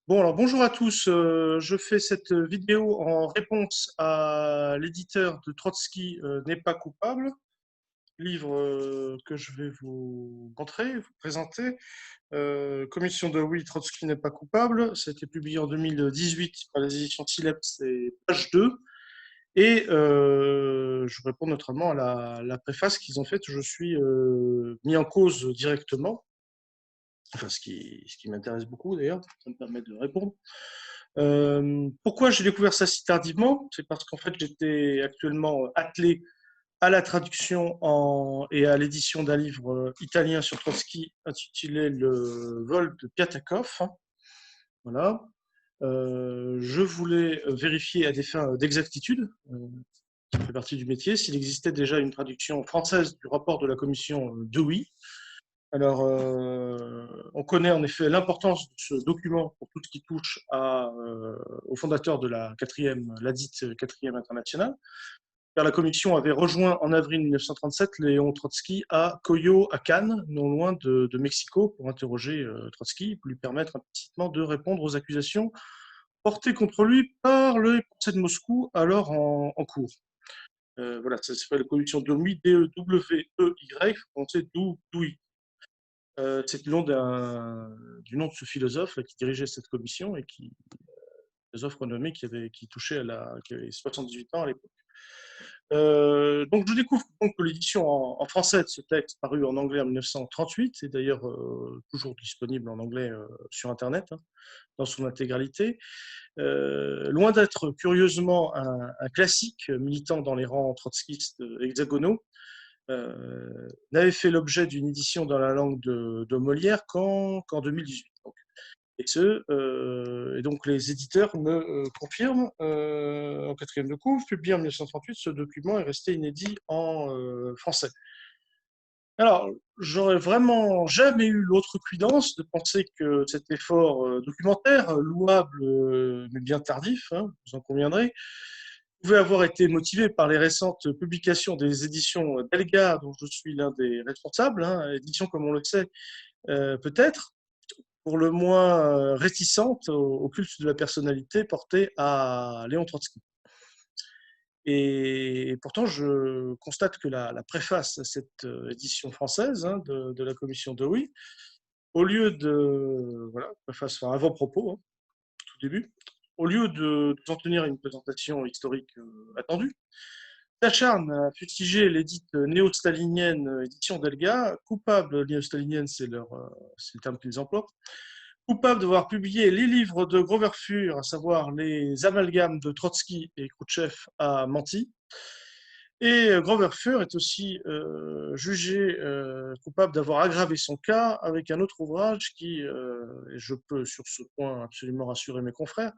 Bon, alors bonjour à tous. Je fais cette vidéo en réponse à l'éditeur de Trotsky n'est pas coupable, livre que je vais vous montrer, vous présenter. Commission de oui, Trotsky n'est pas coupable. Ça a été publié en 2018 par les éditions Sileps et page 2. Et je réponds notamment à la préface qu'ils ont faite. Je suis mis en cause directement, enfin ce qui m'intéresse beaucoup d'ailleurs, ça me permet de répondre. Pourquoi j'ai découvert ça si tardivement? C'est parce qu'en fait, j'étais actuellement attelé à la traduction et à l'édition d'un livre italien sur Trotsky intitulé Le vol de Piatakov. Voilà. Je voulais vérifier à des fins d'exactitude, qui fait partie du métier, s'il existait déjà une traduction française du rapport de la commission Dewey. Alors, on connaît en effet l'importance de ce document pour tout ce qui touche au fondateur de la dite quatrième internationale, car la commission avait rejoint en avril 1937 Léon Trotsky à Coyo, à Cannes, non loin de Mexico, pour interroger Trotsky, pour lui permettre implicitement de répondre aux accusations portées contre lui par le procès de Moscou, alors en cours. Voilà, ça s'appelle la commission Dewey, D-E-W-E-Y, français Douy. C'est le nom du nom de ce philosophe qui dirigeait cette commission et philosophe renommé qui avait 78 ans à l'époque. Donc je découvre donc que l'édition en français de ce texte paru en anglais en 1938 est d'ailleurs toujours disponible en anglais sur Internet dans son intégralité. Loin d'être curieusement un classique militant dans les rangs trotskistes hexagonaux, n'avait fait l'objet d'une édition dans la langue de Molière qu'en 2018. Et donc les éditeurs me confirment en quatrième de couvre, publié en 1938, ce document est resté inédit en français. Alors, j'aurais vraiment jamais eu l'outrecuidance de penser que cet effort documentaire, louable mais bien tardif, hein, vous en conviendrez, pouvait avoir été motivé par les récentes publications des éditions Delga, dont je suis l'un des responsables, hein, éditions comme on le sait, peut-être, pour le moins réticente au culte de la personnalité porté à Léon Trotsky. Et pourtant, je constate que la préface à cette édition française hein, de la commission de oui, au lieu de, voilà, préface, enfin, avant-propos, hein, tout début, au lieu de s'en tenir à une présentation historique attendue, s'acharne à fustiger l'édite néo-stalinienne édition Delga, coupable, néo-stalinienne, c'est le terme qu'ils emploient, coupable d'avoir publié les livres de Grover Furth, à savoir les amalgames de Trotsky et Khrouchtchev, a menti. Et Grover Furth est aussi jugé coupable d'avoir aggravé son cas avec un autre ouvrage qui, et je peux sur ce point absolument rassurer mes confrères,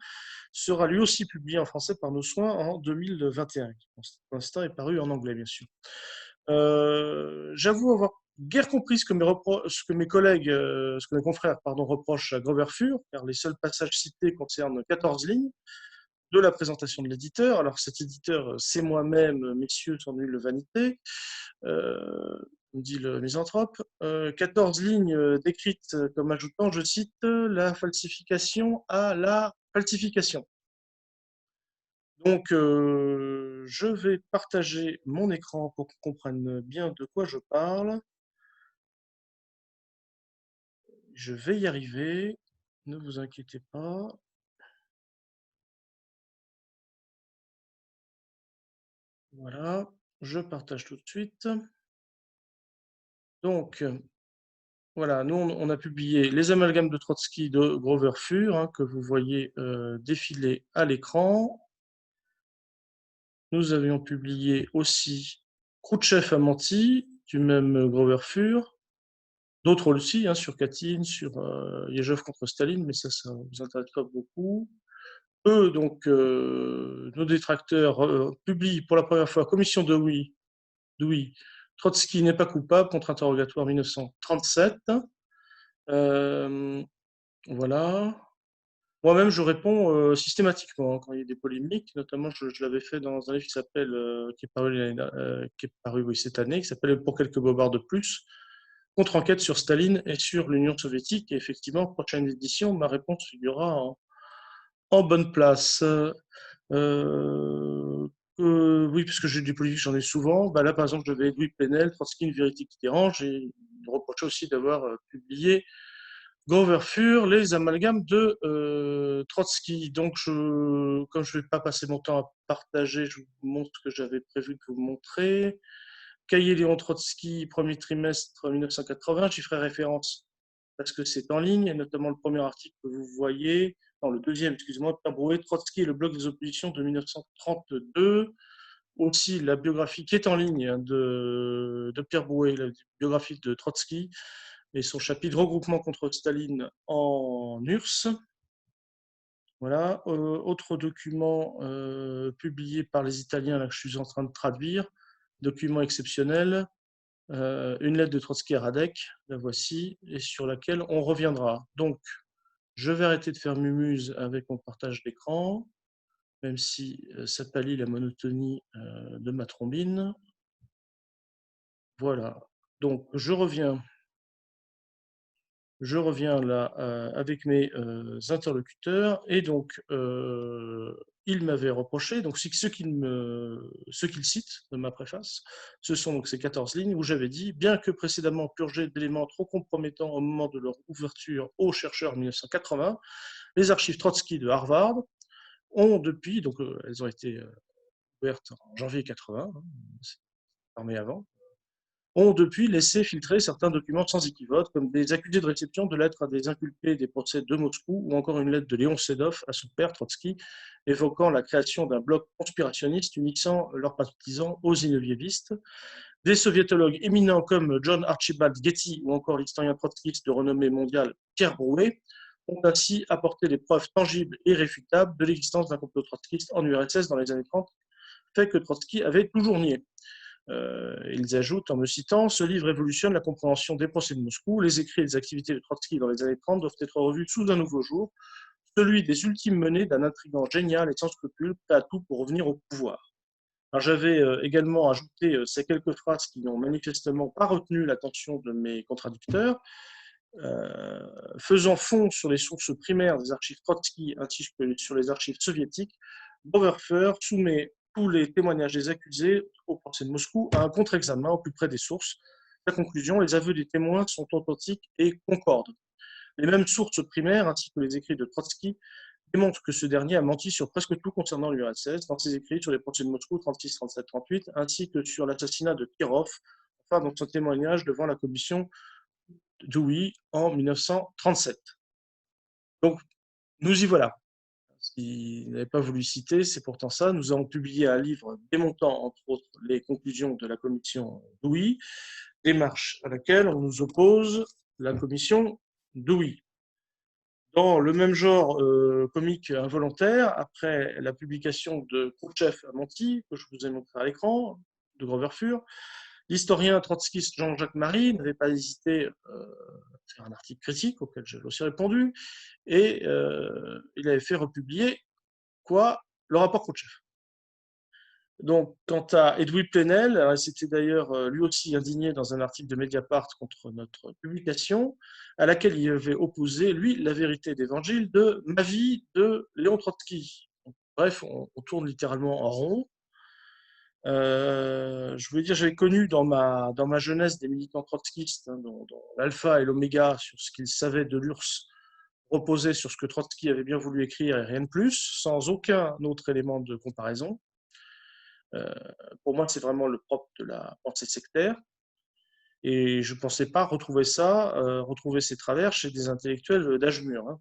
sera lui aussi publié en français par nos soins en 2021, qui pour l'instant est paru en anglais bien sûr. J'avoue avoir guère compris ce que mes collègues, ce que mes confrères pardon, reprochent à Grover Furth, car les seuls passages cités concernent 14 lignes de la présentation de l'éditeur. Alors cet éditeur, c'est moi-même, messieurs, sans nulle vanité, me dit le misanthrope. 14 lignes décrites comme ajoutant, je cite, la falsification à la falsification. Donc, je vais partager mon écran pour qu'on comprenne bien de quoi je parle. Je vais y arriver, ne vous inquiétez pas. Voilà, je partage tout de suite. Donc, voilà, nous, on a publié les amalgames de Trotsky de Grover Furth, hein, que vous voyez défiler à l'écran. Nous avions publié aussi Khrouchtchev a menti, du même Grover Furth. D'autres aussi, hein, sur Katyn, sur Yezhov contre Staline, mais ça ne vous intéresse pas beaucoup. Eux, donc, nos détracteurs, publient pour la première fois Commission de oui, Trotsky n'est pas coupable, contre-interrogatoire 1937. Voilà. Moi-même, je réponds systématiquement hein, quand il y a des polémiques. Notamment, je l'avais fait dans un livre qui s'appelle, qui est paru, oui, cette année, qui s'appelle Pour quelques bobards de plus, contre-enquête sur Staline et sur l'Union soviétique. Et effectivement, prochaine édition, ma réponse figurera en bonne place. Oui, puisque j'ai du politique, j'en ai souvent. Bah là, par exemple, j'avais Edoui Plenel, Trotsky, une vérité qui dérange, et il me reprochait aussi d'avoir publié Grover Furth, les amalgames de Trotsky. Donc, comme je ne vais pas passer mon temps à partager, je vous montre ce que j'avais prévu de vous montrer. Cahier Léon Trotsky, premier trimestre 1980, j'y ferai référence parce que c'est en ligne, et notamment le premier article que vous voyez, non, le deuxième, excusez-moi, Pierre Brouet, Trotsky et le bloc des oppositions de 1932. Aussi la biographie qui est en ligne de Pierre Brouet, la biographie de Trotsky, et son chapitre Regroupement contre Staline en URSS. Voilà. Autre document publié par les Italiens, là, que je suis en train de traduire, document exceptionnel, une lettre de Trotsky à Radek, la voici, et sur laquelle on reviendra. Donc, je vais arrêter de faire mumuse avec mon partage d'écran, même si ça pallie la monotonie de ma trombine. Voilà. Donc, je reviens là avec mes interlocuteurs, et donc il m'avait reproché, donc ce qu'il cite de ma préface, ce sont donc ces 14 lignes où j'avais dit: bien que précédemment purgées d'éléments trop compromettants au moment de leur ouverture aux chercheurs en 1980, les archives Trotsky de Harvard ont depuis, donc elles ont été ouvertes en janvier 80, hein, c'est armé avant, ont depuis laissé filtrer certains documents sans équivoque, comme des accusés de réception de lettres à des inculpés des procès de Moscou, ou encore une lettre de Léon Sedov à son père Trotsky, évoquant la création d'un bloc conspirationniste unissant leurs partisans aux inovievistes. Des soviétologues éminents comme John Archibald Getty ou encore l'historien trotskiste de renommée mondiale Pierre Brouet ont ainsi apporté des preuves tangibles et irréfutables de l'existence d'un complot trotskiste en URSS dans les années 30, fait que Trotsky avait toujours nié. Ils ajoutent, en me citant: ce livre révolutionne la compréhension des procès de Moscou. Les écrits et les activités de Trotsky dans les années 30 doivent être revus sous un nouveau jour, celui des ultimes menées d'un intrigant génial et sans scrupules, prêt à tout pour revenir au pouvoir. Alors, j'avais également ajouté ces quelques phrases qui n'ont manifestement pas retenu l'attention de mes contradicteurs. Faisant fond sur les sources primaires des archives Trotsky ainsi que sur les archives soviétiques, Boverfer soumet tous les témoignages des accusés au procès de Moscou à un contre-examen au plus près des sources. La conclusion: les aveux des témoins sont authentiques et concordent. Les mêmes sources primaires, ainsi que les écrits de Trotsky, démontrent que ce dernier a menti sur presque tout concernant l'URSS, dans ses écrits sur les procès de Moscou 36, 37, 38, ainsi que sur l'assassinat de Kirov, enfin dans son témoignage devant la commission Dewey en 1937. Donc, nous y voilà. S'il n'avait pas voulu citer, c'est pourtant ça. Nous avons publié un livre démontant, entre autres, les conclusions de la commission Dewey, démarche à laquelle on nous oppose la commission Dewey. Dans le même genre comique involontaire, après la publication de Khrouchtchev a menti, que je vous ai montré à l'écran, de Grover Furth, l'historien trotskiste Jean-Jacques Marie n'avait pas hésité à faire un article critique auquel j'ai aussi répondu, et il avait fait republier quoi? Le rapport Khrouchtchev. Donc, quant à Edoui Plenel, il s'était d'ailleurs lui aussi indigné dans un article de Mediapart contre notre publication, à laquelle il avait opposé, lui, la vérité d'évangile de Ma vie de Léon Trotsky. Donc, bref, on tourne littéralement en rond. Je voulais dire, j'avais connu dans ma jeunesse des militants trotskistes, hein, dont l'alpha et l'oméga sur ce qu'ils savaient de l'URSS reposait sur ce que Trotsky avait bien voulu écrire et rien de plus, sans aucun autre élément de comparaison. Pour moi, c'est vraiment le propre de la pensée sectaire. Et je ne pensais pas retrouver ça, retrouver ces travers chez des intellectuels d'âge mûr, hein.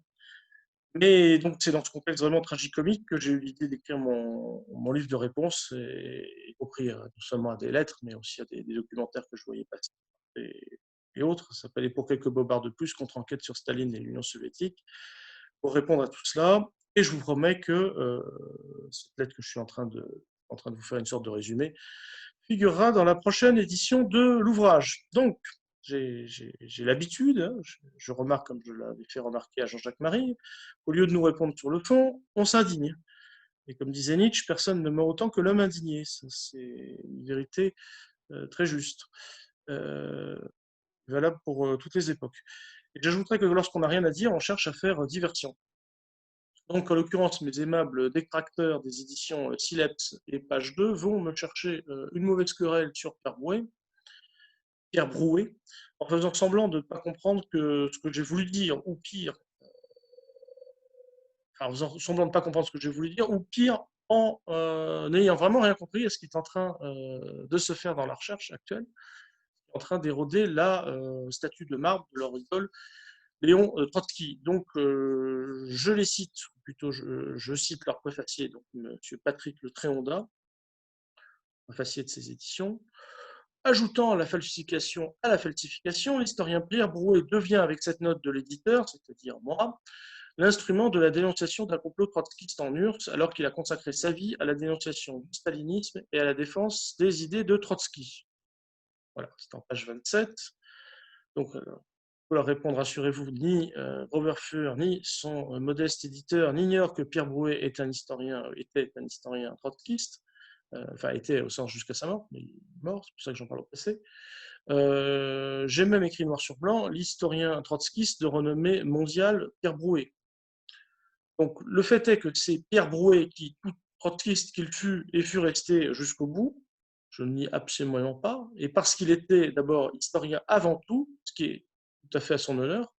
Mais donc, c'est dans ce contexte vraiment tragicomique que j'ai eu l'idée d'écrire mon livre de réponse, y compris non seulement à des lettres, mais aussi à des documentaires que je voyais passer et autres. Ça s'appelait Pour quelques bobards de plus, contre-enquête sur Staline et l'Union soviétique, pour répondre à tout cela. Et je vous promets que cette lettre que je suis en train de vous faire une sorte de résumé figurera dans la prochaine édition de l'ouvrage. Donc, j'ai l'habitude, hein, je remarque, comme je l'avais fait remarquer à Jean-Jacques Marie, au lieu de nous répondre sur le fond, on s'indigne. Et comme disait Nietzsche, personne ne meurt autant que l'homme indigné. C'est une vérité très juste. valable pour toutes les époques. Et j'ajouterais que lorsqu'on n'a rien à dire, on cherche à faire diversion. Donc, en l'occurrence, mes aimables détracteurs des éditions Sileps et Page 2 vont me chercher une mauvaise querelle sur Pierre Brouet, en faisant semblant de ne pas comprendre ce que j'ai voulu dire, ou pire, en faisant semblant de ne pas comprendre ce que j'ai voulu dire, ou pire, en n'ayant vraiment rien compris à ce qui est en train de se faire dans la recherche actuelle, en train d'éroder la statue de marbre de leur idole Léon Trotsky. Donc, je les cite, ou plutôt je cite leur préfacier, donc M. Patrick Le Tréonda, préfacier de ces éditions. Ajoutant la falsification à la falsification, l'historien Pierre Brouet devient, avec cette note de l'éditeur, c'est-à-dire moi, l'instrument de la dénonciation d'un complot trotskiste en URSS, alors qu'il a consacré sa vie à la dénonciation du stalinisme et à la défense des idées de Trotsky. Voilà, c'est en page 27. Donc, pour leur répondre, rassurez-vous, ni Robert Furr, ni son modeste éditeur n'ignorent que Pierre Brouet était un historien trotskiste, enfin était au sens jusqu'à sa mort, mais il est mort, c'est pour ça que j'en parle au passé. J'ai même écrit noir sur blanc l'historien trotskiste de renommée mondiale Pierre Brouet. Donc le fait est que c'est Pierre Brouet qui, tout trotskiste qu'il fut, et fut resté jusqu'au bout, je ne nie absolument pas, et parce qu'il était d'abord historien avant tout, ce qui est tout à fait à son honneur,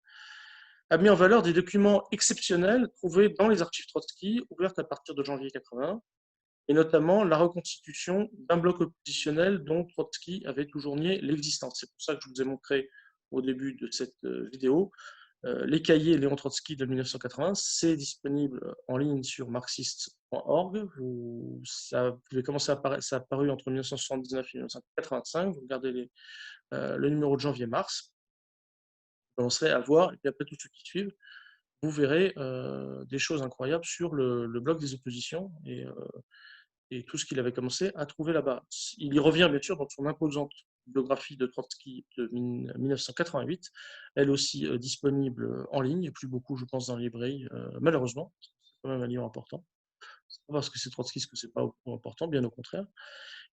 a mis en valeur des documents exceptionnels trouvés dans les archives Trotsky, ouvertes à partir de janvier 80, et notamment la reconstitution d'un bloc oppositionnel dont Trotsky avait toujours nié l'existence. C'est pour ça que je vous ai montré au début de cette vidéo les cahiers Léon Trotsky de 1980. C'est disponible en ligne sur marxiste.org. Ça a apparu entre 1979 et 1985. Vous regardez le numéro de janvier-mars. Vous commencerez à voir, et puis après tout ce qui suit, vous verrez des choses incroyables sur le bloc des oppositions et tout ce qu'il avait commencé à trouver là-bas. Il y revient bien sûr dans son imposante biographie de Trotsky de 1988, elle aussi disponible en ligne, plus beaucoup je pense dans les librairies, malheureusement, c'est quand même un livre important. C'est pas parce que c'est trotskiste que c'est pas important, bien au contraire.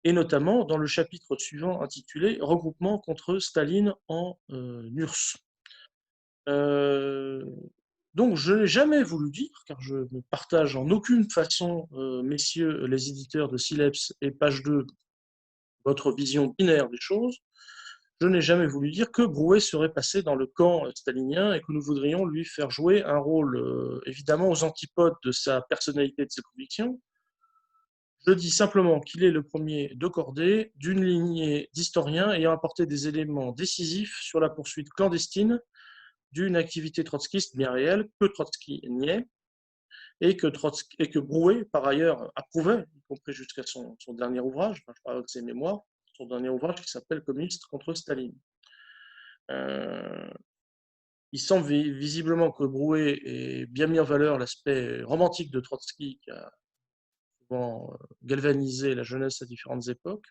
Et notamment dans le chapitre suivant intitulé Regroupement contre Staline en URSS. Donc, je n'ai jamais voulu dire, car je ne partage en aucune façon, messieurs les éditeurs de Sileps et Page 2, votre vision binaire des choses, je n'ai jamais voulu dire que Brouet serait passé dans le camp stalinien et que nous voudrions lui faire jouer un rôle, évidemment, aux antipodes de sa personnalité et de ses convictions. Je dis simplement qu'il est le premier de cordée d'une lignée d'historiens ayant apporté des éléments décisifs sur la poursuite clandestine d'une activité trotskiste bien réelle que Trotsky niait et que Brouet, par ailleurs, approuvait, y compris jusqu'à son dernier ouvrage, enfin, je parle de ses mémoires, son dernier ouvrage qui s'appelle Communiste contre Staline. Il semble visiblement que Brouet ait bien mis en valeur l'aspect romantique de Trotsky qui a souvent galvanisé la jeunesse à différentes époques,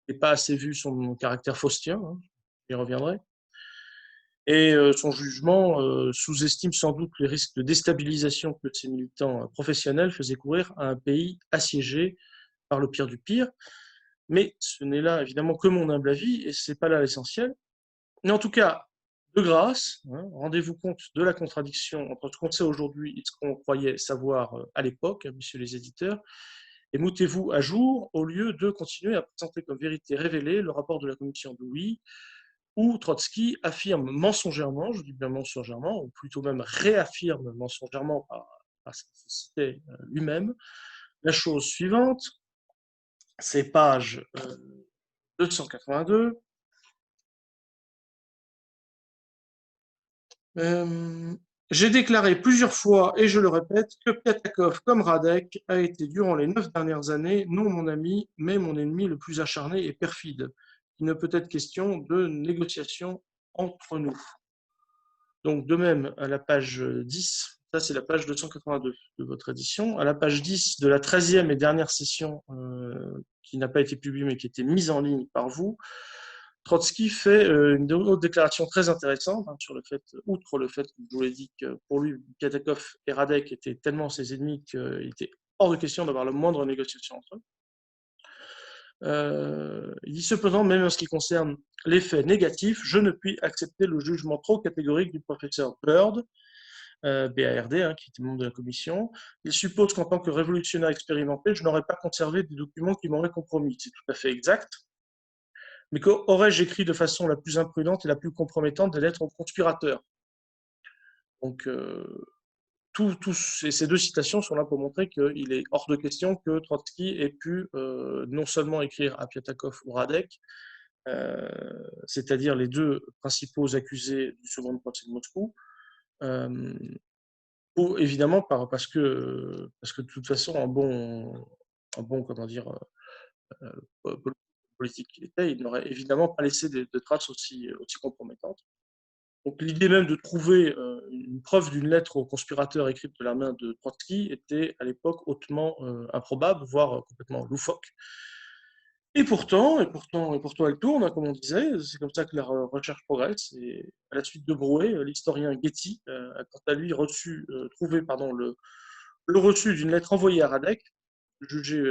et pas assez vu son caractère faustien, hein, j'y reviendrai. Et son jugement sous-estime sans doute les risques de déstabilisation que ces militants professionnels faisaient courir à un pays assiégé par le pire du pire. Mais ce n'est là évidemment que mon humble avis et ce n'est pas là l'essentiel. Mais en tout cas, de grâce, hein, rendez-vous compte de la contradiction entre ce qu'on sait aujourd'hui et ce qu'on croyait savoir à l'époque, messieurs les éditeurs, et moutez-vous à jour au lieu de continuer à présenter comme vérité révélée le rapport de la commission de Louis, où Trotsky affirme mensongèrement, je dis bien mensongèrement, ou plutôt même réaffirme mensongèrement par ce qu'il citait lui-même, la chose suivante, c'est page 282. J'ai déclaré plusieurs fois, et je le répète, que Piatakov, comme Radek, a été durant les 9 dernières années non mon ami, mais mon ennemi le plus acharné et perfide. Il ne peut être question de négociation entre nous. Donc, de même, à la page 10, ça c'est la page 282 de votre édition, à la page 10 de la 13e et dernière session qui n'a pas été publiée mais qui a été mise en ligne par vous, Trotsky fait une autre déclaration très intéressante hein, sur le fait, outre le fait que je vous l'ai dit que pour lui, Piatakov et Radek étaient tellement ses ennemis qu'il était hors de question d'avoir la moindre négociation entre eux. Il dit cependant, même en ce qui concerne les faits négatifs, je ne puis accepter le jugement trop catégorique du professeur Bird, BARD, hein, qui était membre de la commission. Il suppose qu'en tant que révolutionnaire expérimenté, je n'aurais pas conservé des documents qui m'auraient compromis. C'est tout à fait exact. Mais qu'aurais-je écrit de façon la plus imprudente et la plus compromettante des lettres aux conspirateurs? Donc, ces deux citations sont là pour montrer qu'il est hors de question que Trotsky ait pu non seulement écrire à Piatakov ou Radek, c'est-à-dire les deux principaux accusés du second procès de Moscou, évidemment parce que de toute façon, un bon comment dire, politique qu'il était, il n'aurait évidemment pas laissé de traces aussi compromettantes. Donc l'idée même de trouver une preuve d'une lettre au conspirateur écrite de la main de Trotsky était à l'époque hautement improbable, voire complètement loufoque. Et pourtant, elle tourne, hein, comme on disait. C'est comme ça que la recherche progresse. Et à la suite de Brouet, l'historien Getty a quant à lui trouvé le reçu d'une lettre envoyée à Radek, jugé,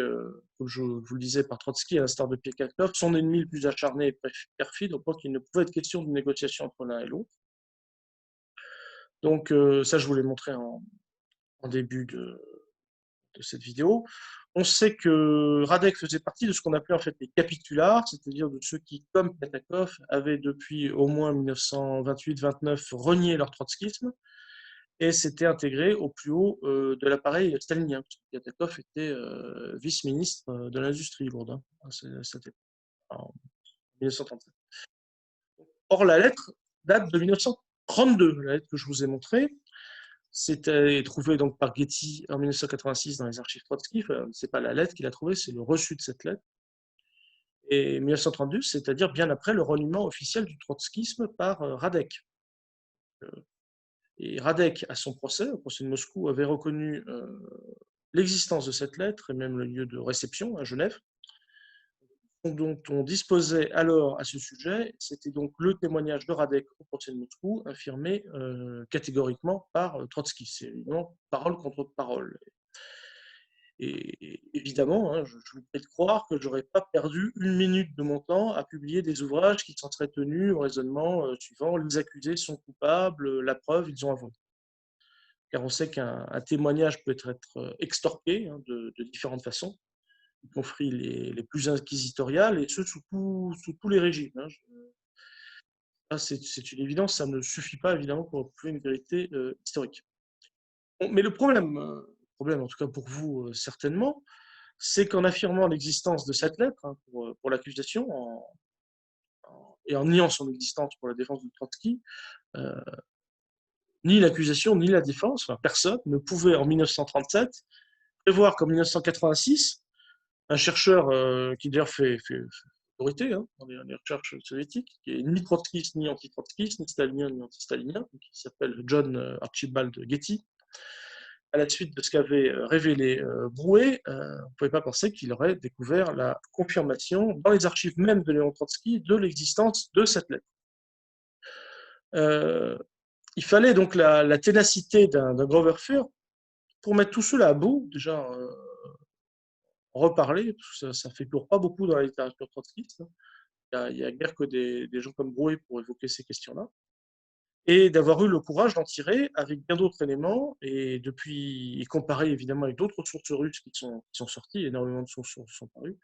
comme je vous le disais, par Trotsky, à l'instar de Piekatov, son ennemi le plus acharné et perfide, au point qu'il ne pouvait être question de négociation entre l'un et l'autre. Donc ça, je vous l'ai montré en début de cette vidéo. On sait que Radek faisait partie de ce qu'on appelait en fait les capitulars, c'est-à-dire de ceux qui, comme Piatakov, avaient depuis au moins 1928-29 renié leur trotskisme et s'étaient intégrés au plus haut de l'appareil stalinien. Piatakov était vice-ministre de l'industrie lourde, hein, c'était en 1937. Or, la lettre date de 1932, la lettre que je vous ai montrée. C'était trouvé donc par Getty en 1986 dans les archives Trotsky. C'est pas la lettre qu'il a trouvée, c'est le reçu de cette lettre. Et 1932, c'est-à-dire bien après le reniement officiel du trotskisme par Radek. Et Radek, à son procès, au procès de Moscou, avait reconnu l'existence de cette lettre et même le lieu de réception à Genève, dont on disposait alors à ce sujet. C'était donc le témoignage de Radek au procès de Moscou, infirmé catégoriquement par Trotsky. C'est évidemment parole contre parole. Et évidemment, hein, je vous prie de croire que je n'aurais pas perdu une minute de mon temps à publier des ouvrages qui s'en seraient tenus au raisonnement suivant: les accusés sont coupables, la preuve, ils ont avoué. Car on sait qu'un témoignage peut être extorqué, hein, de différentes façons, y compris les plus inquisitoriales, et ce sous tous les régimes. Hein. C'est une évidence, ça ne suffit pas évidemment pour prouver une vérité historique. Bon, mais le problème, en tout cas pour vous certainement, c'est qu'en affirmant l'existence de cette lettre, hein, pour l'accusation, et en niant son existence pour la défense de Trotsky, ni l'accusation ni la défense, enfin personne, ne pouvait en 1937 prévoir qu'en 1986, un chercheur qui d'ailleurs fait autorité hein, dans les recherches soviétiques, qui est ni trotskiste, ni anti-trotskiste, ni stalinien, ni anti-stalinien, qui s'appelle John Archibald Getty, à la suite de ce qu'avait révélé Brouet, on ne pouvait pas penser qu'il aurait découvert la confirmation dans les archives même de Léon Trotsky de l'existence de cette lettre. Il fallait donc la ténacité d'un Grover Furth pour mettre tout cela à bout, déjà reparler, ça ne figure pas beaucoup dans la littérature trotskiste. Il n'y a guère que des gens comme Brouet pour évoquer ces questions-là. Et d'avoir eu le courage d'en tirer avec bien d'autres éléments, et depuis, et comparé évidemment avec d'autres sources russes qui sont sorties, énormément de sources sont parues,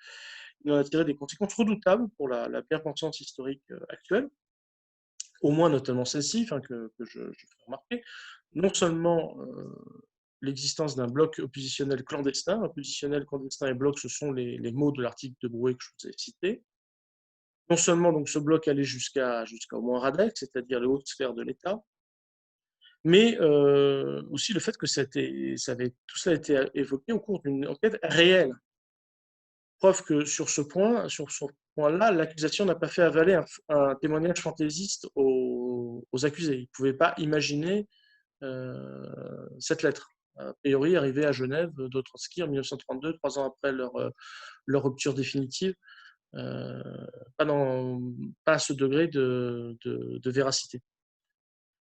il en a tiré des conséquences redoutables pour la bien-pensance historique actuelle, au moins notamment celle-ci, que je fais remarquer, non seulement l'existence d'un bloc oppositionnel clandestin, oppositionnel, clandestin et bloc, ce sont les mots de l'article de Brouet que je vous ai cité. Non seulement donc ce bloc allait jusqu'à au moins Radek, c'est-à-dire les hautes sphères de l'État, mais aussi le fait que tout cela a été évoqué au cours d'une enquête réelle. Preuve que sur ce point-là, l'accusation n'a pas fait avaler un témoignage fantaisiste aux accusés. Ils ne pouvaient pas imaginer cette lettre. A priori, arrivée à Genève de Trotsky en 1932, 3 ans après leur rupture définitive, pas à ce degré de véracité.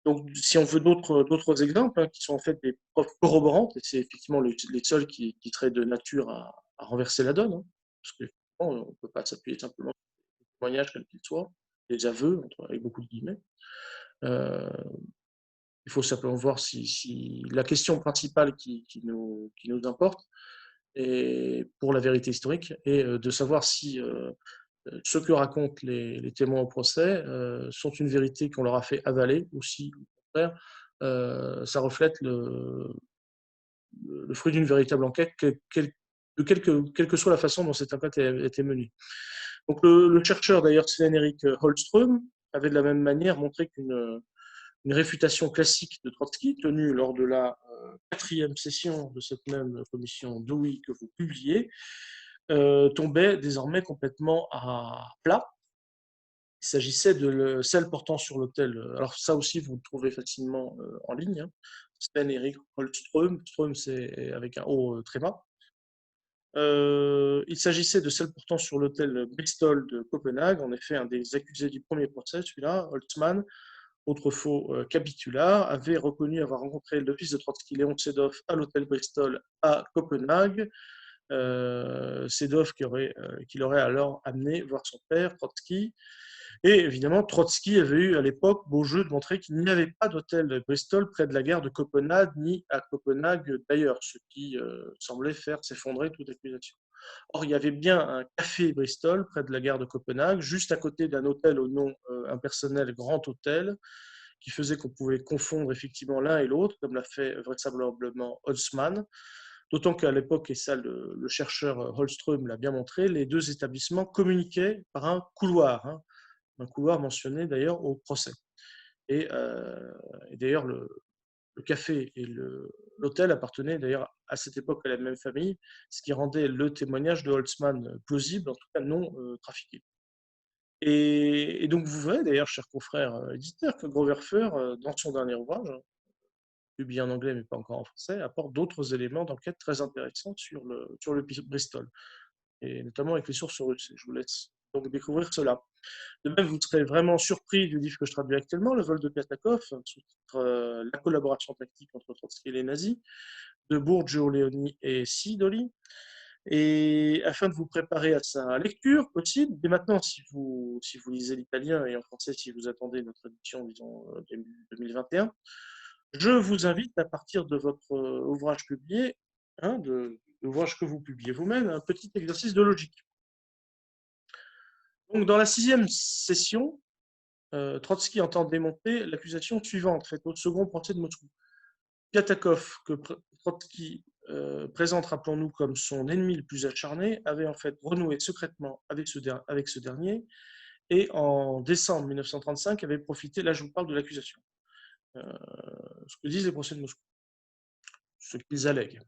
Donc, si on veut d'autres exemples, hein, qui sont en fait des preuves corroborantes, et c'est effectivement les seuls qui seraient de nature à renverser la donne, hein, parce que on ne peut pas s'appuyer simplement sur des témoignages quels qu'ils soient, des aveux, avec beaucoup de guillemets. Euh, il faut simplement voir si la question principale qui nous importe, et pour la vérité historique, est de savoir si ce que racontent les témoins au procès sont une vérité qu'on leur a fait avaler, ou si, au contraire, ça reflète le fruit d'une véritable enquête, quelle que soit la façon dont cette enquête a été menée. Donc le chercheur, d'ailleurs, Sven-Erik Holström, avait de la même manière montré qu'une réfutation classique de Trotsky, tenue lors de la quatrième session de cette même commission Dewey que vous publiez, tombait désormais complètement à plat. Il s'agissait de celle portant sur l'autel. Alors ça aussi, vous le trouvez facilement en ligne. Hein. Sven-Erik Holström, Ström c'est avec un O très bas. Il s'agissait de celle portant sur l'hôtel Bristol de Copenhague, en effet un des accusés du premier procès, celui-là, Holtzmann, autre faux capitulaire, avait reconnu avoir rencontré le fils de Trotsky, Léon Sedov, à l'hôtel Bristol à Copenhague. Sedov qui l'aurait alors amené voir son père, Trotsky. Et évidemment, Trotsky avait eu à l'époque beau jeu de montrer qu'il n'y avait pas d'hôtel Bristol près de la gare de Copenhague, ni à Copenhague d'ailleurs, ce qui semblait faire s'effondrer toute accusation. Or, il y avait bien un café Bristol près de la gare de Copenhague, juste à côté d'un hôtel au nom impersonnel Grand Hôtel, qui faisait qu'on pouvait confondre effectivement l'un et l'autre, comme l'a fait vraisemblablement Holtzmann. D'autant qu'à l'époque, et ça le chercheur Holström l'a bien montré, les deux établissements communiquaient par un couloir mentionné d'ailleurs au procès. Et d'ailleurs, le café et l'hôtel appartenaient d'ailleurs à cette époque à la même famille, ce qui rendait le témoignage de Holtzmann plausible, en tout cas non trafiqué. Et donc vous verrez d'ailleurs, chers confrères éditeurs, que Groverfer, dans son dernier ouvrage, publié en anglais mais pas encore en français, apporte d'autres éléments d'enquête très intéressants sur le Bristol, et notamment avec les sources russes. Je vous laisse donc découvrir cela. De même, vous serez vraiment surpris du livre que je traduis actuellement, Le vol de Piatakov, sous-titre La collaboration tactique entre Trotsky et les nazis, de Bourgio, Leoni et Sidoli. Et afin de vous préparer à sa lecture possible, dès maintenant, si vous lisez l'italien, et en français, si vous attendez notre édition, disons, début 2021, je vous invite à partir de votre ouvrage publié, de l'ouvrage que vous publiez vous-même, un petit exercice de logique. Donc, dans la 6e session, Trotsky entend démonter l'accusation suivante faite au second procès de Moscou. Piatakov, que Trotsky présente, rappelons-nous, comme son ennemi le plus acharné, avait en fait renoué secrètement avec ce dernier, et en décembre 1935 avait profité, là je vous parle de l'accusation, ce que disent les procès de Moscou, ce qu'ils allèguent.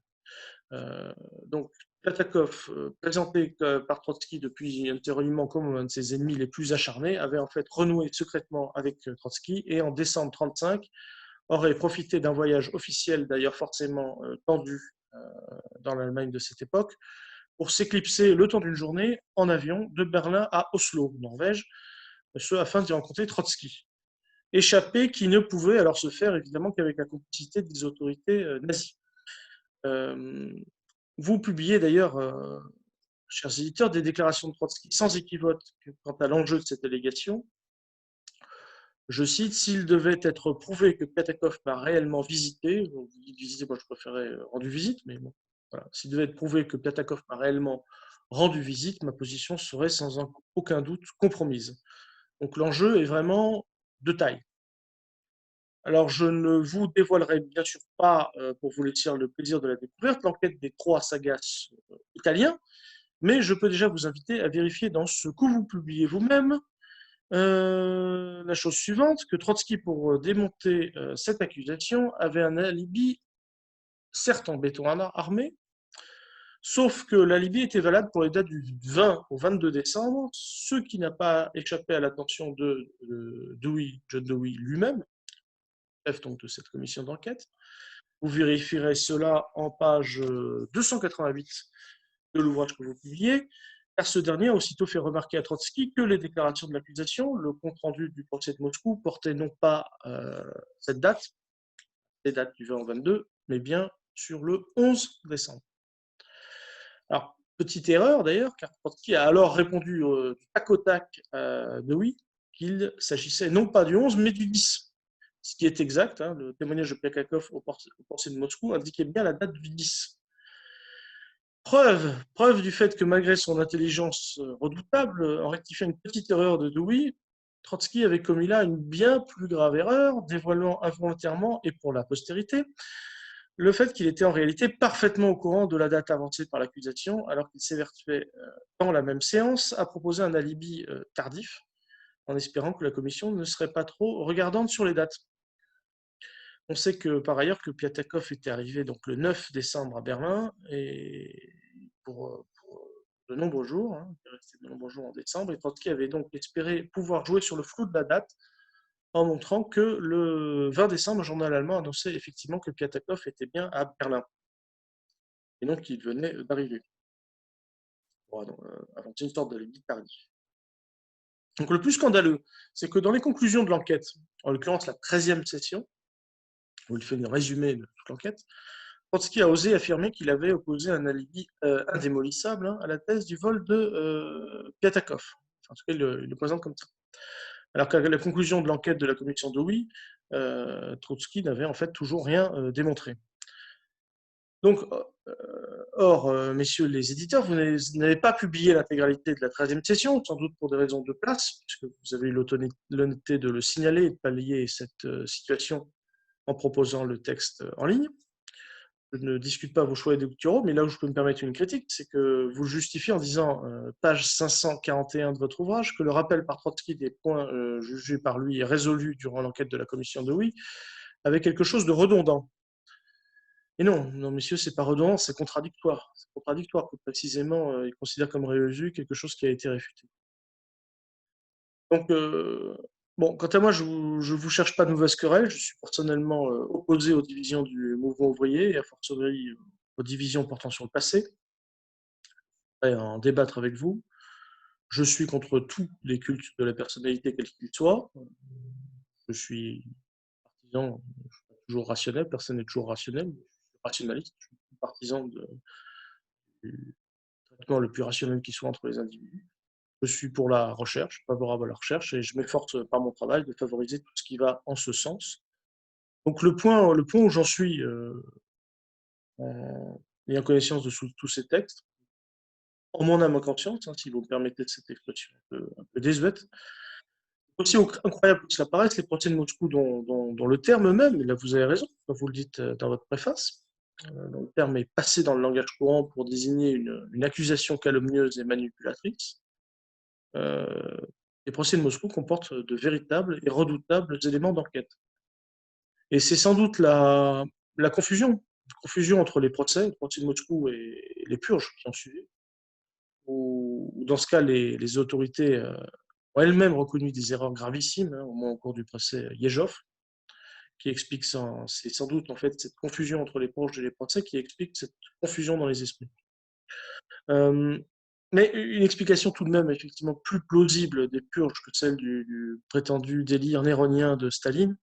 Donc, Platakov, présenté par Trotsky depuis antérieurement comme un de ses ennemis les plus acharnés, avait en fait renoué secrètement avec Trotsky, et en décembre 1935 aurait profité d'un voyage officiel, d'ailleurs forcément tendu dans l'Allemagne de cette époque, pour s'éclipser le temps d'une journée en avion de Berlin à Oslo, Norvège, ce afin d'y rencontrer Trotsky. Échappée qui ne pouvait alors se faire évidemment qu'avec la complicité des autorités nazies. Vous publiez d'ailleurs, chers éditeurs, des déclarations de Trotsky sans équivoque quant à l'enjeu de cette allégation. Je cite, s'il devait être prouvé que Piatakov m'a réellement visité, vous dites visité, moi je préférais rendu visite, mais bon, voilà. S'il devait être prouvé que Piatakov m'a réellement rendu visite, ma position serait sans aucun doute compromise. Donc l'enjeu est vraiment de taille. Alors, je ne vous dévoilerai bien sûr pas, pour vous laisser le plaisir de la découverte, l'enquête des 3 sagaces italiens, mais je peux déjà vous inviter à vérifier dans ce que vous publiez vous-même la chose suivante, que Trotsky, pour démonter cette accusation, avait un alibi, certes en béton armé, sauf que l'alibi était valable pour les dates du 20 au 22 décembre, ce qui n'a pas échappé à l'attention de John Dewey lui-même, chef donc de cette commission d'enquête. Vous vérifierez cela en page 288 de l'ouvrage que vous publiez, car ce dernier a aussitôt fait remarquer à Trotsky que les déclarations de l'accusation, le compte-rendu du procès de Moscou, portaient non pas cette date, les dates du 20 au 22, mais bien sur le 11 décembre. Alors, Petite erreur d'ailleurs, car Trotsky a alors répondu du tac au tac à Dewey qu'il s'agissait non pas du 11, mais du 10. Ce qui est exact, hein, le témoignage de Piatakov au procès de Moscou indiquait bien la date du 10. Preuve du fait que malgré son intelligence redoutable, en rectifiant une petite erreur de Dewey, Trotsky avait commis là une bien plus grave erreur, dévoilant involontairement et pour la postérité le fait qu'il était en réalité parfaitement au courant de la date avancée par l'accusation, alors qu'il s'évertuait dans la même séance à proposer un alibi tardif, en espérant que la commission ne serait pas trop regardante sur les dates. On sait que par ailleurs que Piatakov était arrivé donc le 9 décembre à Berlin et pour de nombreux jours, hein, il est resté de nombreux jours en décembre, et Trotsky avait donc espéré pouvoir jouer sur le flou de la date en montrant que le 20 décembre, le journal allemand annonçait effectivement que Piatakov était bien à Berlin et donc qu'il venait d'arriver. Avant une sorte d'alibi tardif. Donc le plus scandaleux, c'est que dans les conclusions de l'enquête, en l'occurrence la 13e session, où il fait un résumé de toute l'enquête, Trotsky a osé affirmer qu'il avait opposé un alibi indémolissable à la thèse du vol de Piatakov. Enfin, en tout cas, il le présente comme ça. Alors qu'à la conclusion de l'enquête de la commission Dewey, Trotsky n'avait en fait toujours rien démontré. Donc, messieurs les éditeurs, vous n'avez pas publié l'intégralité de la 13e session, sans doute pour des raisons de place, puisque vous avez eu l'honnêteté de le signaler et de pallier cette situation en proposant le texte en ligne. Je ne discute pas vos choix électoraux, mais là où je peux me permettre une critique, c'est que vous le justifiez en disant, page 541 de votre ouvrage, que le rappel par Trotsky des points jugés par lui et résolus durant l'enquête de la commission Dewey avait quelque chose de redondant. Et non, non, messieurs, c'est pas redondant, c'est contradictoire. C'est contradictoire que précisément, il considère comme résolu quelque chose qui a été réfuté. Donc, bon, quant à moi, je ne vous cherche pas de mauvaise querelle. Je suis personnellement opposé aux divisions du mouvement ouvrier et à fortiori aux divisions portant sur le passé. Je vais en débattre avec vous. Je suis contre tous les cultes de la personnalité, quels qu'ils soient. Je suis partisan, je suis pas toujours rationnel, personne n'est toujours rationnel, je suis rationaliste, je suis partisan du traitement le plus rationnel qui soit entre les individus. Je suis pour la recherche, favorable à la recherche, et je m'efforce par mon travail de favoriser tout ce qui va en ce sens. Donc le point où j'en suis, en ayant connaissance de tous ces textes, en mon âme et conscience, hein, si vous me permettez cette expression un peu désuète, aussi incroyable que cela paraisse, les procès de Moscou dont le terme même, et là vous avez raison, quand vous le dites dans votre préface, dont le terme est passé dans le langage courant pour désigner une accusation calomnieuse et manipulatrice, les procès de Moscou comportent de véritables et redoutables éléments d'enquête. Et c'est sans doute la confusion entre les procès de Moscou et les purges qui ont suivi, où dans ce cas, les autorités ont elles-mêmes reconnu des erreurs gravissimes, hein, au moins au cours du procès Yezhov, qui explique c'est sans doute en fait cette confusion entre les purges et les procès qui explique cette confusion dans les esprits. Mais une explication tout de même effectivement plus plausible des purges que celle du prétendu délire néronien de Staline,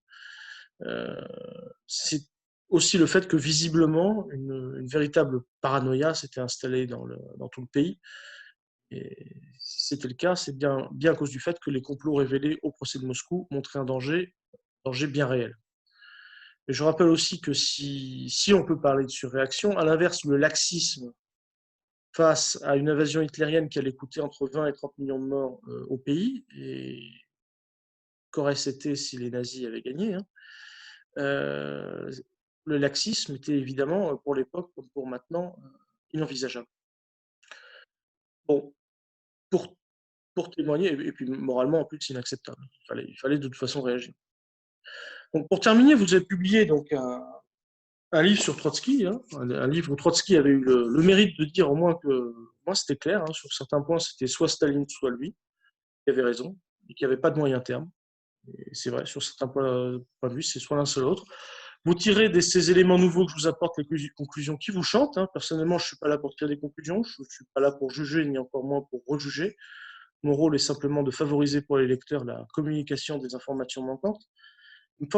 c'est aussi le fait que visiblement une véritable paranoïa s'était installée dans tout le pays. Et si c'était le cas, c'est bien à cause du fait que les complots révélés au procès de Moscou montraient un danger bien réel. Et je rappelle aussi que si on peut parler de surréaction, à l'inverse, le laxisme face à une invasion hitlérienne qui allait coûter entre 20 et 30 millions de morts au pays, et qu'aurait-ce été si les nazis avaient gagné, hein, le laxisme était évidemment, pour l'époque comme pour maintenant, inenvisageable. Bon, pour, pour témoigner, et puis moralement en plus inacceptable. Il fallait de toute façon réagir. Donc, pour terminer, vous avez publié donc un livre sur Trotsky, hein, un livre où Trotsky avait eu le mérite de dire au moins que, moi c'était clair, hein, sur certains points c'était soit Staline, soit lui, qui avait raison, et qu'il n'y avait pas de moyen terme. Et c'est vrai, sur certains points de vue, c'est soit l'un, soit l'autre. Vous tirez de ces éléments nouveaux que je vous apporte les conclusions qui vous chantent. Hein. Personnellement, je ne suis pas là pour tirer des conclusions, je ne suis pas là pour juger, ni encore moins pour rejuger. Mon rôle est simplement de favoriser pour les lecteurs la communication des informations manquantes.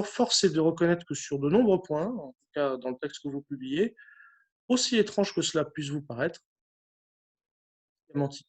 Force est de reconnaître que sur de nombreux points, en tout cas dans le texte que vous publiez, aussi étrange que cela puisse vous paraître, menti.